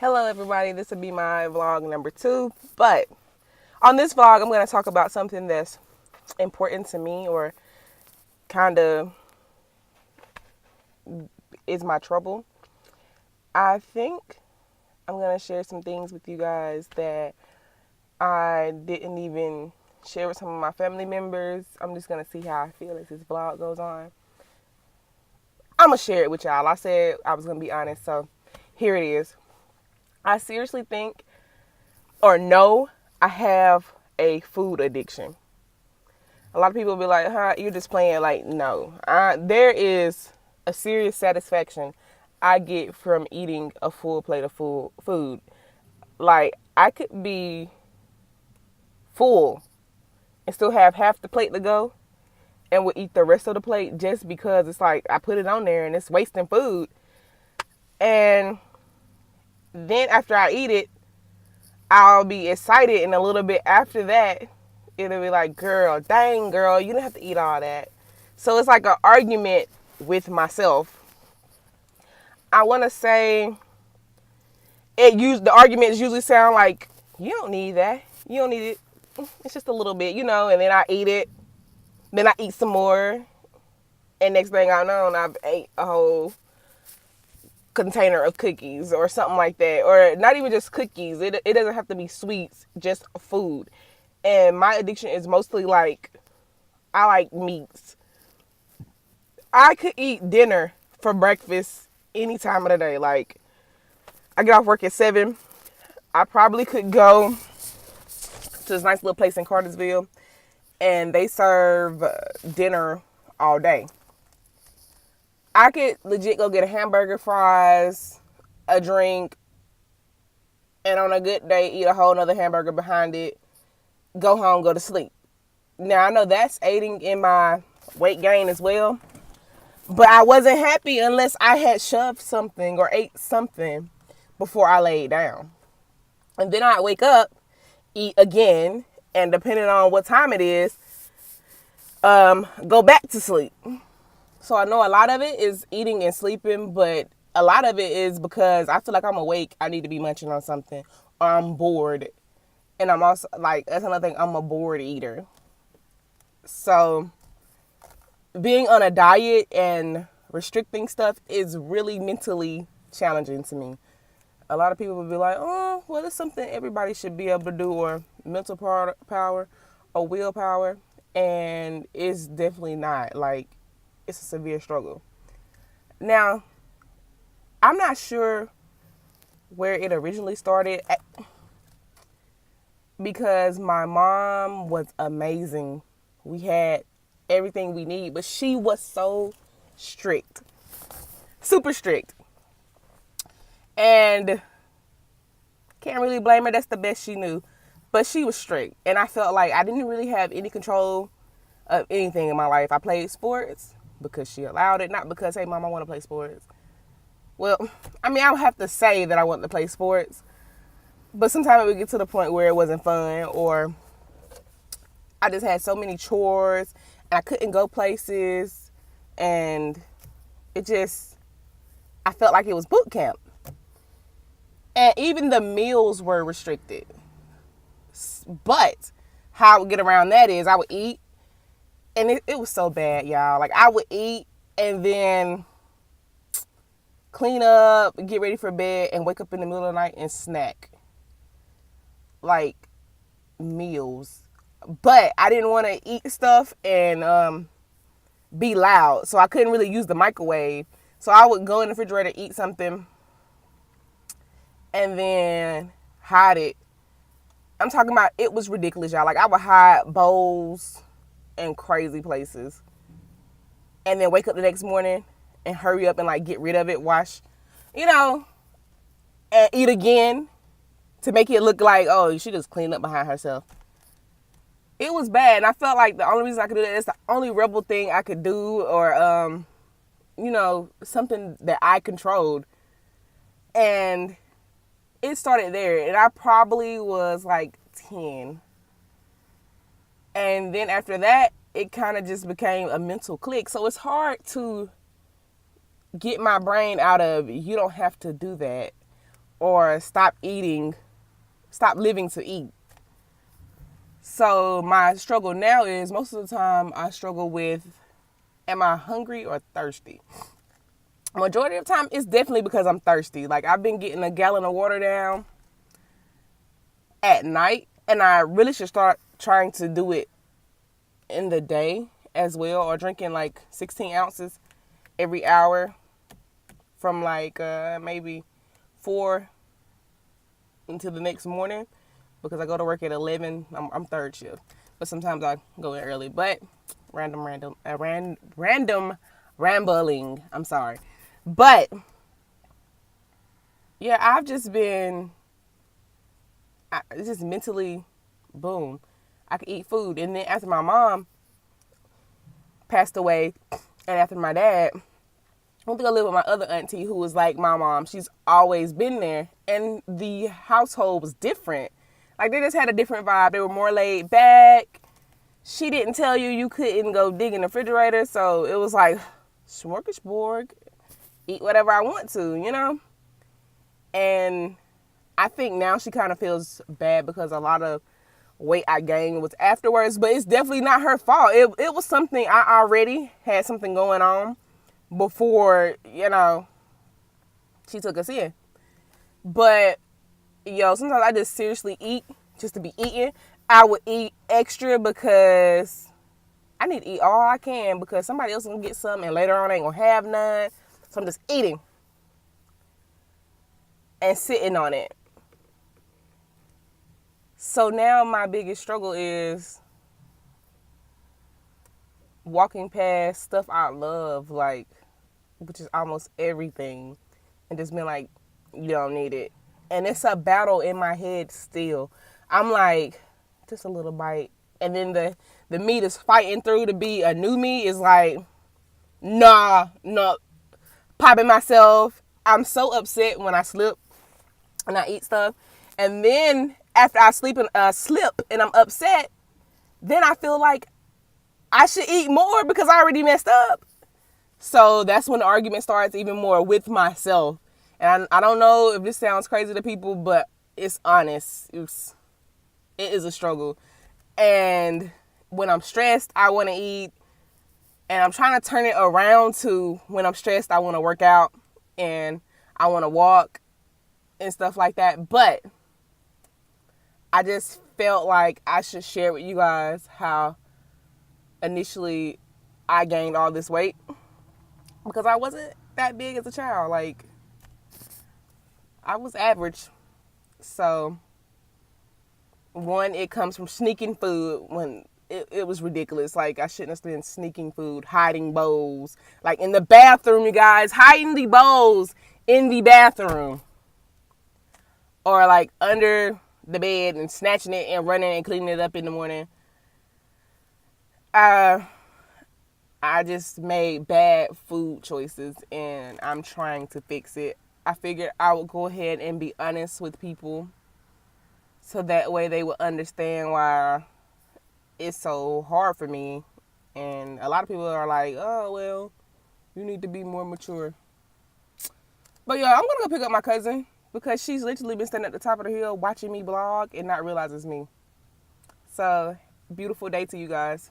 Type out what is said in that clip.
Hello everybody, this will be my vlog number 2, but on this vlog I'm going to talk about something that's important to me or kind of is my trouble. I think I'm going to share some things with you guys that I didn't even share with some of my family members. I'm just going to see how I feel as this vlog goes on. I'm going to share it with y'all. I said I was going to be honest, so here it is. I seriously think or know I have a food addiction. A lot of people be like, huh, you're just playing. Like, no. There is a serious satisfaction I get from eating a full plate of food. Like, I could be full and still have half the plate to go and would eat the rest of the plate just because it's like I put it on there and it's wasting food. And then after I eat it, I'll be excited, and a little bit after that, it'll be like, girl, dang, girl, you didn't have to eat all that. So it's like an argument with myself. I want to say the arguments usually sound like, you don't need that. You don't need it. It's just a little bit, and then I eat it. Then I eat some more. And next thing I know, I've ate a whole container of cookies or something like that, or not even just cookies. It doesn't have to be sweets, just food. And my addiction is mostly like, I like meats. I could eat dinner for breakfast any time of the day. Like, I get off work at 7. I probably could go to this nice little place in Cartersville and they serve dinner all day. I could legit go get a hamburger, fries, a drink, and on a good day, eat a whole nother hamburger behind it, go home, go to sleep. Now, I know that's aiding in my weight gain as well, but I wasn't happy unless I had shoved something or ate something before I laid down. And then I'd wake up, eat again, and depending on what time it is, go back to sleep. So I know a lot of it is eating and sleeping, but a lot of it is because I feel like I'm awake. I need to be munching on something, or I'm bored. And I'm also, like, that's another thing, I'm a bored eater. So being on a diet and restricting stuff is really mentally challenging to me. A lot of people will be like, oh, well, it's something everybody should be able to do, or mental power or willpower. And it's definitely not. Like, it's a severe struggle. Now, I'm not sure where it originally started because my mom was amazing. We had everything we need, but she was so strict, super strict. And can't really blame her. That's the best she knew. But she was strict. And I felt like I didn't really have any control of anything in my life. I played sports because she allowed it, not because, hey, mom, I want to play sports. Well, I mean, I would have to say that I want to play sports, but sometimes it would get to the point where it wasn't fun, or I just had so many chores and I couldn't go places, and I felt like it was boot camp. And even the meals were restricted. But how I would get around that is I would eat, and it was so bad, y'all. Like, I would eat and then clean up, get ready for bed, and wake up in the middle of the night and snack. Like, meals. But I didn't want to eat stuff and be loud, so I couldn't really use the microwave. So I would go in the refrigerator, eat something, and then hide it. I'm talking about, it was ridiculous, y'all. Like, I would hide bowls in crazy places, and then wake up the next morning and hurry up and, like, get rid of it, wash, and eat again to make it look like, oh, she just cleaned up behind herself. It was bad, and I felt like the only reason I could do that is the only rebel thing I could do, or something that I controlled. And it started there, and I probably was like 10. And then after that, it kind of just became a mental click. So it's hard to get my brain out of, you don't have to do that, or stop living to eat. So my struggle now is most of the time I struggle with, am I hungry or thirsty? Majority of the time it's definitely because I'm thirsty. Like I've been getting a gallon of water down at night, and I really should start trying to do it in the day as well, or drinking like 16 ounces every hour from like maybe 4 until the next morning, because I go to work at 11. I'm third shift, but sometimes I go in early. But random rambling. I'm sorry, but yeah, I've just been just mentally, boom, I could eat food. And then after my mom passed away, and after my dad, I went to go live with my other auntie who was like my mom. She's always been there, and the household was different. Like they just had a different vibe. They were more laid back. She didn't tell you couldn't go dig in the refrigerator, so it was like smorgasbord, eat whatever I want to, you know? And I think now she kind of feels bad because a lot of weight I gained was afterwards, but it's definitely not her fault. It was something, I already had something going on before, she took us in. But, sometimes I just seriously eat just to be eating. I would eat extra because I need to eat all I can, because somebody else is going to get some and later on I ain't going to have none. So I'm just eating and sitting on it. So now my biggest struggle is walking past stuff I love, like, which is almost everything, and just being like, you don't need it. And it's a battle in my head still. I'm like, just a little bite. And then the meat is fighting through to be a new meat is like, nah, no, popping myself. I'm so upset when I slip and I eat stuff. And then after I slip and I'm upset, then I feel like I should eat more because I already messed up. So that's when the argument starts even more with myself. And I don't know if this sounds crazy to people, but it's honest. It is a struggle. And when I'm stressed, I want to eat. And I'm trying to turn it around to when I'm stressed, I want to work out and I want to walk and stuff like that. But I just felt like I should share with you guys how initially I gained all this weight, because I wasn't that big as a child. Like, I was average. So, one, it comes from sneaking food when it was ridiculous. Like, I shouldn't have been sneaking food, hiding bowls. Like, in the bathroom, you guys, hiding the bowls in the bathroom. Or, like, under the bed and snatching it and running and cleaning it up in the morning. I just made bad food choices, and I'm trying to fix it. I figured I would go ahead and be honest with people, so that way they would understand why it's so hard for me. And a lot of people are like, oh, well, you need to be more mature. But yeah, I'm going to go pick up my cousin, because she's literally been standing at the top of the hill watching me blog and not realize it's me. So, beautiful day to you guys.